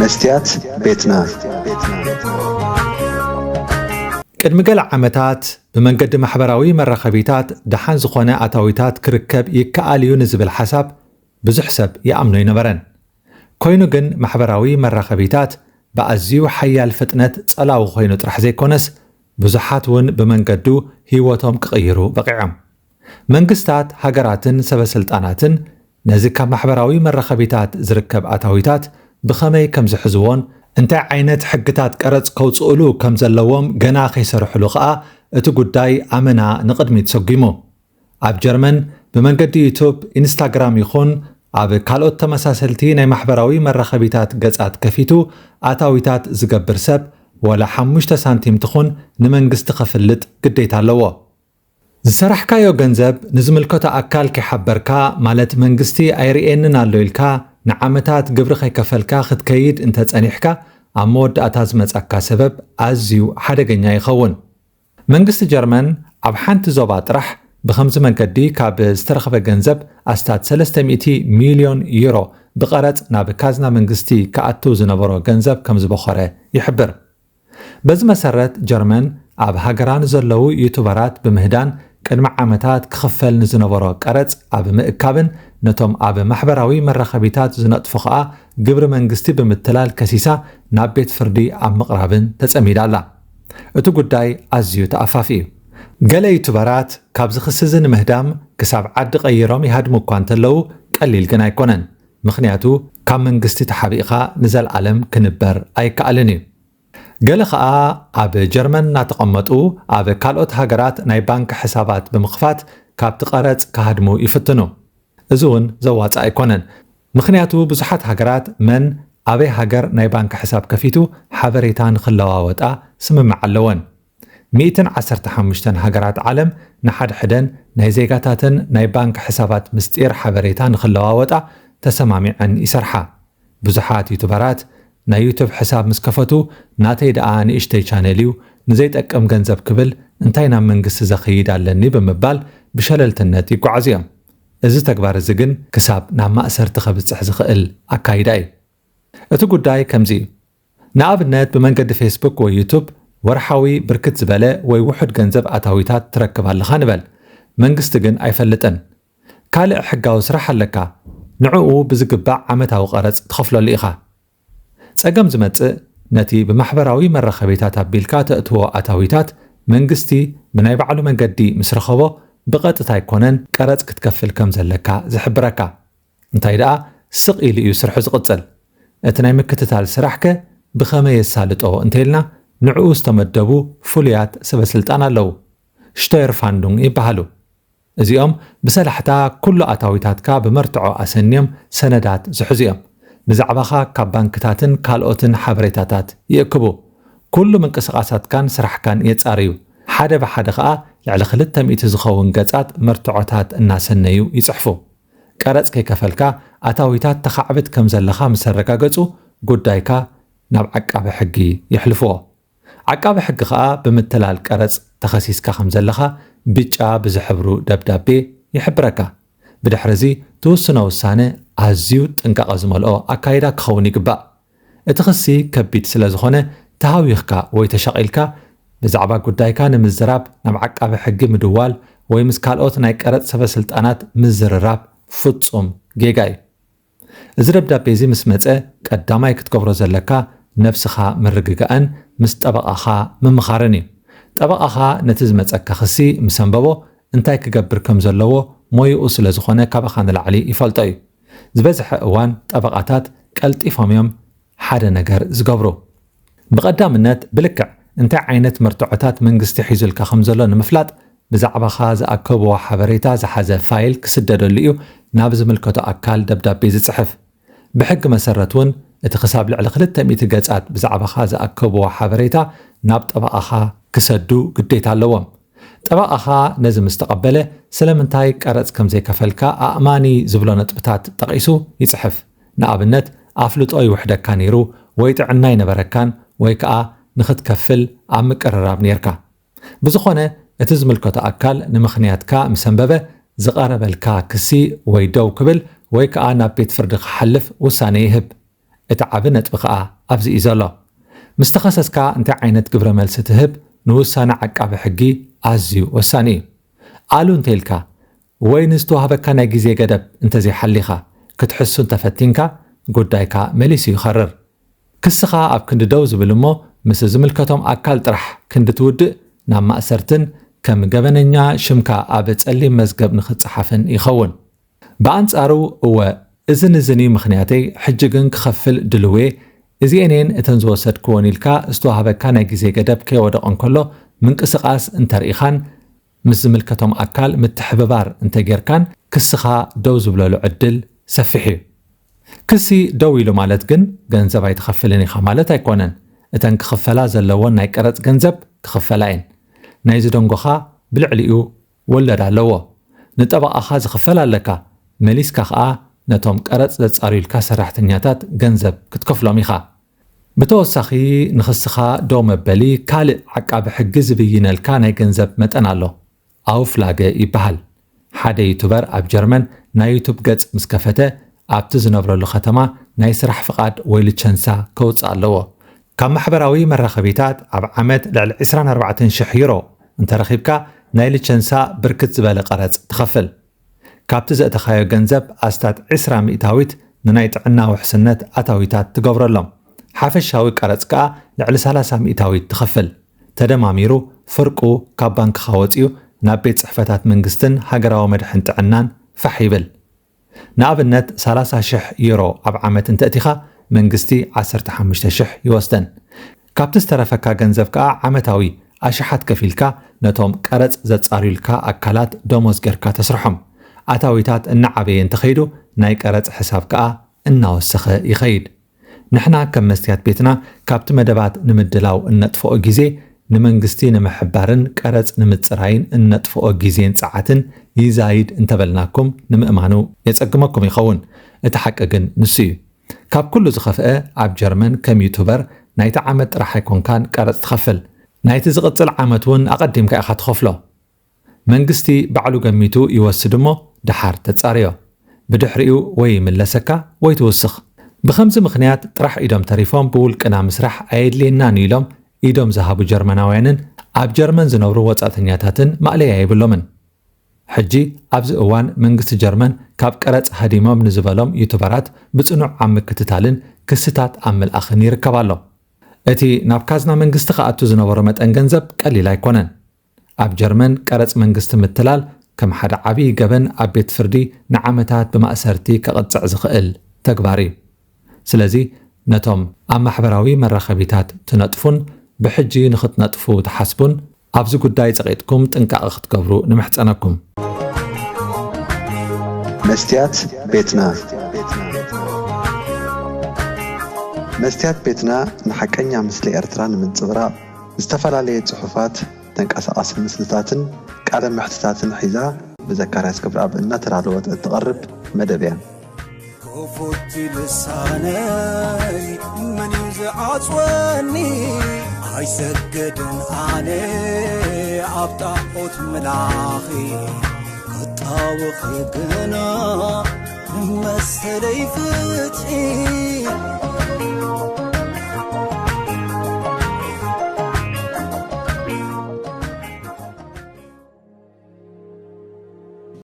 مستيات بيتنا ቅድሚ ገለ ዓመታት ብመንገዲ ማሕበራዊ መራኸቢታት ደሓን ዝኾነ ኣታዊታት ክርከብ ይከኣል እዩ ንዝብል ሓሳብ ብዙሕ ሰብ ይኣምኖ ይነበረን። ኮይኑ ግን ማሕበራዊ መራኸቢታት ብኣዝዩ ሓያል ፍጥነት ጸላዊ ኮይኑ ጥራሕ ዘይኮነስ ብዙሓት እውን ብመንገዱ ህይወቶም ክቕይሩ በቂዖም። መንግስታት፣ ሃገራትን ሰበስልጣናትን ነዚ ካብ ማሕበራዊ መራኸቢታት ዝርከብ ኣታዊታት ብኸመይ ከም ዝሕዝዎን እንታይ ዓይነት ሕግታት ቀረጽ ከውጽኡሉ ከም ዘለዎም ገና ከይሰርሕሉ ኸኣ እቲ ጉዳይ ኣመና ንቕድሚት ሰጊሙ። ኣብ ጀርመን ብመንገዲ ዩቱብ፣ ኢንስታግራም ይኹን ኣብ ካልኦት ተመሳሰልቲ ናይ ማሕበራዊ መራኸቢታት ገጻት ከፊቱ ኣታዊታት ዝገብር ሰብ ወላ 5 ሳንቲም ትኹን ንመንግስቲ ኸፍልጥ ግዴታ ኣለዎ። ዝሰራሕካዮ ገንዘብ ንዝምልከቶ ኣካል ከይሓበርካ ማለት መንግስቲ ኣይርኤንን ኣሎ ኢልካ ንዓመታት ግብሪ ከይከፈልካ ክትከይድ እንተጸኒሕካ ኣብ መወዳእታ ዝመጻካ ሰበብ ኣዝዩ ሓደገኛ ይኸውን። መንግስቲ ጀርመን ኣብ ሓንቲ ዞባ ጥራሕ ብኸምዚ መንገዲ ካብ ዝተረኸበ ገንዘብ ኣስታት 300 ሚልዮን ዩሮ ብቐረጽ ናብ ካዝና መንግስቲ ከኣቱ ዝነበሮ ገንዘብ ከም ዝበኾረ ይሕብር። በዚ መሰረት ጀርመን ኣብ ሃገራን ዘለዉ ዩቱበራት ብምህዳን ቅድሚ ዓመታት ክኽፈል ንዝነበሮ ቀረጽ ኣብ ምእካብን ነቶም ኣብ ማሕበራዊ መራኸቢታት ዝነጥፉ ኸኣ ግብሪ መንግስቲ ብምትላል ከሲሳ ናብ ቤት ፍርዲ ኣብ ምቕራብን ተጸሚዳ ኣላ። እቲ ጉዳይ ኣዝዩ ተኣፋፊ እዩ። ገለ ዩቱበራት ካብ ዝኽስዚ ንምህዳም ክሳብ ዓዲ ቀይሮም ይሃድሙ እኳ እንተለዉ ቀሊል ግን ኣይኮነን። ምኽንያቱ ካብ መንግስቲ ተሓቢእኻ ንዘለዓለም ክንበር ኣይከኣልን እዩ። ገለ ኸኣ ኣብ ጀርመን እናተቐመጡ ኣብ ካልኦት ሃገራት ናይ ባንኪ ሕሳባት ብምኽፋት ካብቲ ቀረጽ ክሃድሙ ይፍትኑ። እዚ እውን ዘዋፅእ ኣይኮነን። ምኽንያቱ ብዙሓት ሃገራት መን ኣበይ ሃገር ናይ ባንኪ ሕሳብ ከፊቱ ሓበሬታ ንኽለዋወጣ ስምምዕ ኣለወን። 115 ሃገራት ዓለም ንሓድሕደን ናይ ዜጋታትን ናይ ባንኪ ሕሳባት ምስጢር ሓበሬታ ንኽለዋወጣ ተሰማሚዐን ይሰርሓ። ብዙሓት ዩቱበራት ናይ ዩቱብ ሕሳብ ምስ ከፈቱ ናተይ ደኣ ንእሽተይ ቻነል እዩ ንዘይጠቅም ገንዘብ ክብል እንታይ ናብ መንግስቲ ዘኽይድ ኣለኒ ብምባል ብሸለልትነት ይጓዓዙ እዮም። እዚ ተግባር እዚ ግን ክሳብ ናብ ማእሰርቲ ከብጽሕ ዝኽእል ኣካይዳ እዩ። እቲ ጉዳይ ከምዚ እዩ። ንኣብነት ብመንገዲ ፌስቡክ ወይ ዩቱብ ወርሓዊ ብርክት ዝበለ ወይ ውሑድ ገንዘብ ኣታዊታት ትረክብ ኣለኻ ንበል። መንግስቲ ግን ኣይፈልጥን። ካልእ ሕጋዊ ስራሕ ኣለካ። ንዕኡ ብዝግባዕ ዓመታዊ ቀረጽ ትኸፍለሉ ኢኻ። ጸገም ዝመጽእ ነቲ ብማሕበራዊ መራኸቢታት ኣቢልካ ተእትዎ ኣታዊታት መንግስቲ ብናይ ባዕሉ መንገዲ ምስ ረኸቦ ብቐጥታ ኣይኮነን ቀረጽ ክትከፍል ከም ዘለካ ዝሕብረካ። እንታይ ደኣ ስቕ ኢሉ እዩ ስርሑ ዝቕጽል። እቲ ናይ ምክትታል ስራሕከ ብኸመይ የሳልጦ እንተኢልና ንዕኡ ዝተመደቡ ፍሉያት ሰበስልጣን ኣለዉ። ሽቶየርፋንዱንግ ይበሃሉ። እዚኦም ብሰላሕታ ኩሉ ኣታዊታትካ ብመርትዖ ኣሰንዮም ሰነዳት ዝሕዙ እዮም። ብዛዕባኻ ካብ ባንክታትን ካልኦትን ሓበሬታታት ይእክቡ። ኩሉ ምንቅስቓሳትካን ስራሕካን የጻርዩ። ሓደ ብሓደ ኸኣ ልዕሊ 200 ዝኸውን ገጻት መርትዖታት እናሰነዩ ይጽሕፉ። ቀረጽ ከይከፈልካ ኣታዊታት ተኻዕብት ከም ዘለኻ ምስ ኣረጋገጹ ጉዳይካ ናብ ዓቃቢ ሕጊ የሕልፍዎ። ዓቃቢ ሕጊ ኸኣ ብምትላል ቀረጽ ተኸሲስካ ከም ዘለኻ ብጫ ብዝሕብሩ ደብዳቤ ይሕብረካ። ብድሕሪዚ ትውስኖ ውሳነ ኣዝዩ ጥንቃቐ ዝመልኦ ኣካይዳ ክኸውን ይግባእ። እቲ ክሲ ከቢድ ስለ ዝኾነ ተሃዊኽካ ወይ ተሸቒልካ ብዛዕባ ጉዳይካ ንምዝራብ ናብ ዓቃቢ ሕጊ ምድዋል ወይ ምስ ካልኦት ናይ ቀረጽ ሰበስልጣናት ምዝርራብ ፍጹም ጌጋ እዩ። እዚ ደብዳቤ እዚ ምስ መጸ ቀዳማይ ክትገብሮ ዘለካ ነፍስኻ ምርግጋእን ምስ ጠበቓኻ ምምኻርን እዩ። ጠበቓኻ ነቲ ዝመጸካ ክሲ ምስ አንበቦ እንታይ ክገብር ከም ዘለዎ ሞይኡ ስለ ዝኾነ ካባኻ ንላዕሊ ይፈልጦ እዩ። ዝበዝሐ እዋን ጠበቓታት ቀልጢፎም እዮም ሓደ ነገር ዝገብሩ። ብቐዳምነት ብልክዕ እንታይ ዓይነት መርትዖታት መንግስቲ ሒዙልካ ከም ዘሎ ንምፍላጥ ብዛዕባኻ ዝኣከብዎ ሓበሬታ ዝሓዘ ፋይል ክስደደሉ እዩ ናብ ዝምልከቶ ኣካል ደብዳቤ ዝጽሕፍ። ብሕጊ መሰረት እውን እቲ ክሳብ ልዕሊ 200 ገጻት ብዛዕባኻ ዝኣከብዎ ሓበሬታ ናብ ጠበቓኻ ክሰዱ ግዴታ ኣለዎም። ጠበቓኻ ነዚ ምስ ተቐበለ ስለምንታይ ቀረጽ ከም ዘይከፈልካ ኣእማኒ ዝብሎ ነጥብታት ጠቒሱ ይጽሕፍ። ንኣብነት ኣፍልጦ ይውሕደካ ነይሩ ወይ ጥዕና ይነበረካን ወይ ከዓ ንኽትከፍል ኣብ ምቅርራብ ነርካ። ብዝኾነ እቲ ዝምልከቶ ኣካል ንምኽንያትካ ምስ አንበበ ዝቐረበልካ ክሲ ወይ ደው ክብል ወይ ከዓ ናብ ቤት ፍርዲ ክሓልፍ ውሳነ ይህብ። اتعبنت بقى أبزي إزالة مستخصصك أنت عينت قبر ملس تهب نوسانا عقاب حقي أزيو وساني قالوا انتلكا وين استوهبك ناجي زي قدب انت زي حليخا كتحسو انت فتينكا قدايكا مليسي يخرر كسخا أب كند دوز بالمو مس زملكتهم أكال طرح كند تودق نام مأسرتن كم جبننيا شمكا أبت اللي مزجب نخت صحفن يخون بأنصارو هو إذن مخنياتي حججن كخفل دلوي إزينين اتنزوسد كونيلكا استوهبك ناجي زي قدب كي ودقن كله من قسقاس انتريخان مس زملكتهم أكال متحببار انت جيركان كسخا دوز بلو عدل سفحي كسي دويلو مالت جنزب يتخفلني خمالت أيقونن اتن كخفلا زلوان ناي قرص جنزب كخفلاين ناي زدونغوخا بالعليو ولا دالو نطبق أخا زخفلا لك مليسكا خا نتوم قرص زصاريلكا سراحتنياتات جنزب كتكفلو ميخا بتوسخي نخسخا دو مبلي كال عقاب حجز بينالكا ناي جنزب متنالو أو فلاغ يبحل حدا يوتيوبر أب جرمن ناي يوتيوب قص مسكفته أبت زنبرلو ختما ناي سرح فقاد ويل تشنسا كوص ኣለዎ كم محبراوي مرخبيتات أب عمد لعل 24 شح يورو انت رخيبكا ناي لتشنسا بركت زبالة قرص تخفل كابت زأتخايو جنزب أستات 10 مئتاويت نناي طعنا وحسنت أتاويتات تقبرلهم حافشاوي قرصكا لعل 30 مئتاويت تخفل تدماميرو فرقو كاب بانك خاوصيو ናብ ቤት ጽሕፈታት መንግስትን ሃገራዊ መድሕን ጥዕናን ፈሒብል ንኣብነት 30,000 ዩሮ ኣብ ዓመት እንተእቲኻ መንግስቲ 15,000 ይወስደን ካብቲ ዝተረፈካ ገንዘብ ከዓ ዓመታዊ ኣሽሓት ከፊልካ ነቶም ቀረጽ ዘጻሪልካ ኣካላት ደሞዝ ጌርካ ተስርሖም ኣታዊታት እናዓበየ እንተኸይዱ ናይ ቀረጽ ሕሳብ ከዓ እናወሰኸ ይኸይድ ንሕና ከም መስትያት ቤትና ካብቲ መደባት ንምድላው እነጥፍኦ ግዜ نمنجستي نمحبارن قرص نمصراين انطفو غيزين صعاتن يزايد انتبلناكم نمأمانو يصقمكم يخون اتحققن نسي كاب كله زخفئه اب جرمن كم يوتيوبر نايت عامت راح يكون كان قرص تخفل نايت زقصل عامتون اقدم كاخ تخفلو منجستي بعلو جميتو يوسدمو دحار تصاريو بدحريو وي ملسكا وي توسخ بخمس مخنيات طرح ايدم تريفون بول قنا مسرح ايدلينا نيلوم إيدوم زهابو جرمناوينن أب جرمن زنورو وصاتنياتاتن ماليا يبلومن حجي أبز أوان منجست جرمن كاب قرص هديمم نزبالوم يوتيوبرات بصنوع عم كتتالن كستات عمل أخن يركبالو اتي نابكازنا منجست خاطو زنورو متن ገንዘብ قليل አይኮነን أب جرمن قرص منجست متلال كم حد عبي جبن أبيت فردي نعمتات بمأسرتي كقطع زخئل تكباري سلازي نتوم أم محبراوي مرخبيتات تنطفون بحجي نختنطفو تحسبون أبزو قداي تغيتكم تنكا أختكبرو نمحتسانكم مستيات بيتنا مستيات بيتنا نحكينا مثل إرتران من صغراء استفعالية صحفات تنكأس المسلساتن كعلم محتساتن حيزا بذكرها سكبر أب إنها ترعلوات تقرب مدبيا كفوتي لساني من يزعصوني عيسجدن عني عبطاقوت ملاخي قطاوخي قنا مسلي فتحي